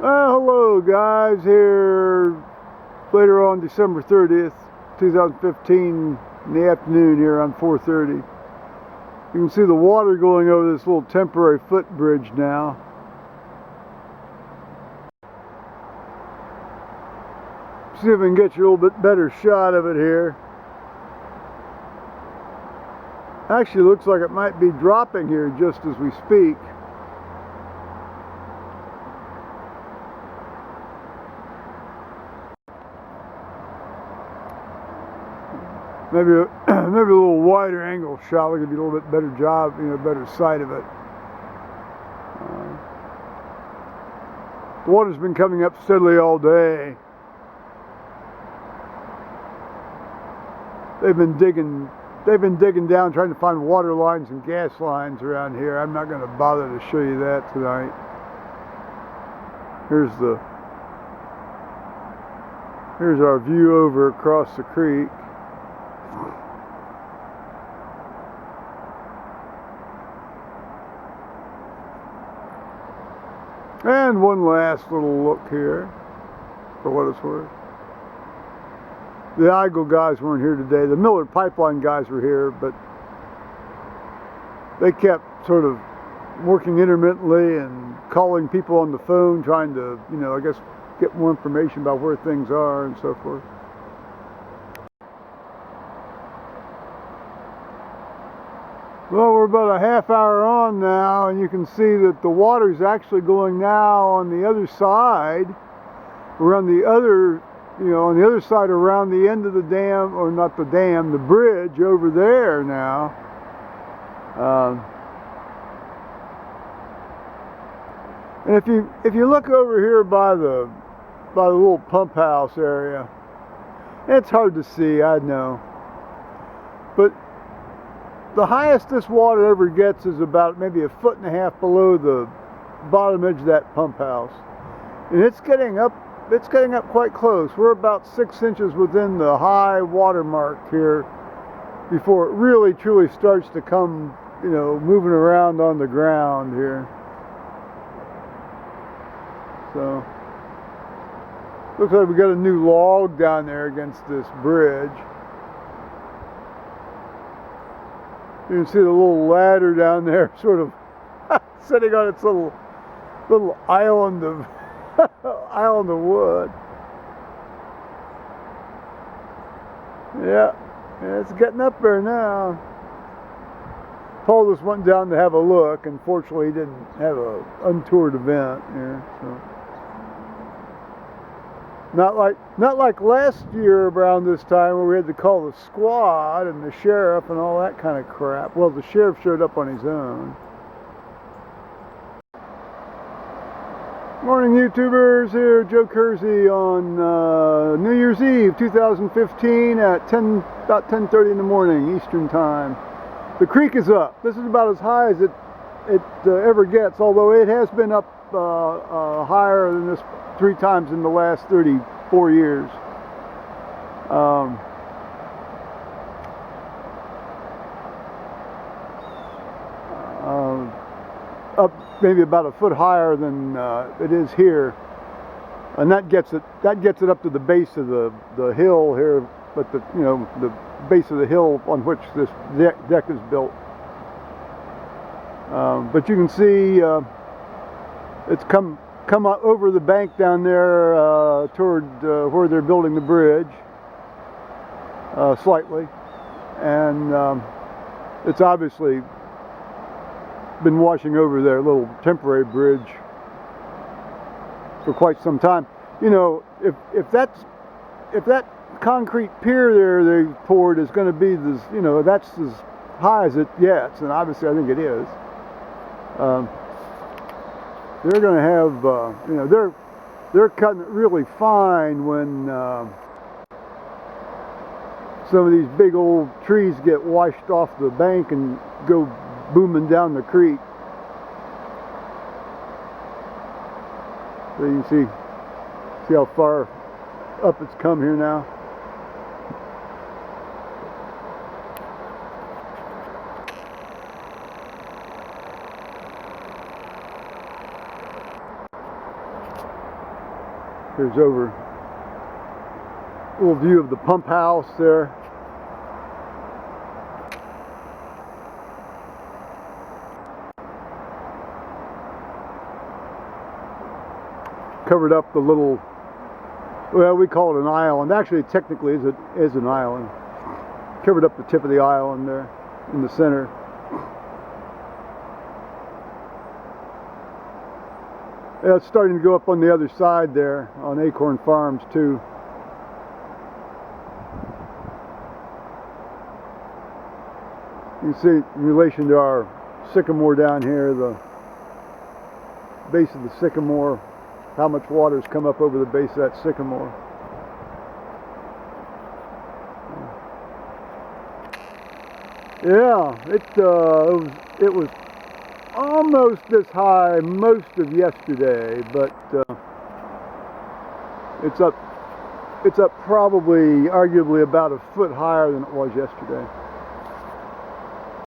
Hello guys, here later on December 30th, 2015 in the afternoon here on 4:30. You can see the water going over this little temporary footbridge now. See if we can get you a little bit better shot of it here. Actually looks like it might be dropping here just as we speak. Maybe a little wider angle shot. We could do a little bit better job, better sight of it. The water's been coming up steadily all day. They've been digging down, trying to find water lines and gas lines around here. I'm not going to bother to show you that tonight. Here's our view over across the creek. And one last little look here, for what it's worth. The Eagle guys weren't here today. The Miller Pipeline guys were here, but they kept sort of working intermittently and calling people on the phone, trying to, I guess, get more information about where things are and so forth. Well, we're about a half hour on now, and you can see that the water's actually going now on the other side, around the other, on the other side around the end of the dam, or not the dam, the bridge over there now. And if you look over here by the little pump house area, it's hard to see, I know, but the highest this water ever gets is about maybe 1.5 feet below the bottom edge of that pump house. And it's getting up quite close. We're about 6 inches within the high water mark here before it really truly starts to come, moving around on the ground here. So, looks like we got a new log down there against this bridge. You can see the little ladder down there, sort of sitting on its little island of wood. Yeah, it's getting up there now. Paul just went down to have a look. Unfortunately, he didn't have an untoward event here. So. Not like last year around this time where we had to call the squad and the sheriff and all that kind of crap. Well, the sheriff showed up on his own. Morning, YouTubers. Here, Joe Kersey on New Year's Eve 2015 at about 10:30 in the morning Eastern Time. The creek is up. This is about as high as it ever gets, although it has been up higher than this 3 times in the last 34 years. Up maybe about a foot higher than it is here, and that gets it up to the base of the hill here, but the base of the hill on which this deck is built. But you can see it's come over the bank down there toward where they're building the bridge slightly, and it's obviously been washing over their little temporary bridge for quite some time. If that concrete pier there they poured is going to be this, that's as high as it gets, and obviously I think it is. They're going to have, they're cutting it really fine when some of these big old trees get washed off the bank and go booming down the creek. So you can see how far up it's come here now. Here's over a little view of the pump house there. Covered up the little, well, we call it an island. Actually, technically, it is an island. Covered up the tip of the island there in the center. Yeah, it's starting to go up on the other side there on Acorn Farms too. You can see in relation to our sycamore down here, the base of the sycamore, how much water's come up over the base of that sycamore. Yeah, it was almost this high most of yesterday, but it's up probably arguably about a foot higher than it was yesterday.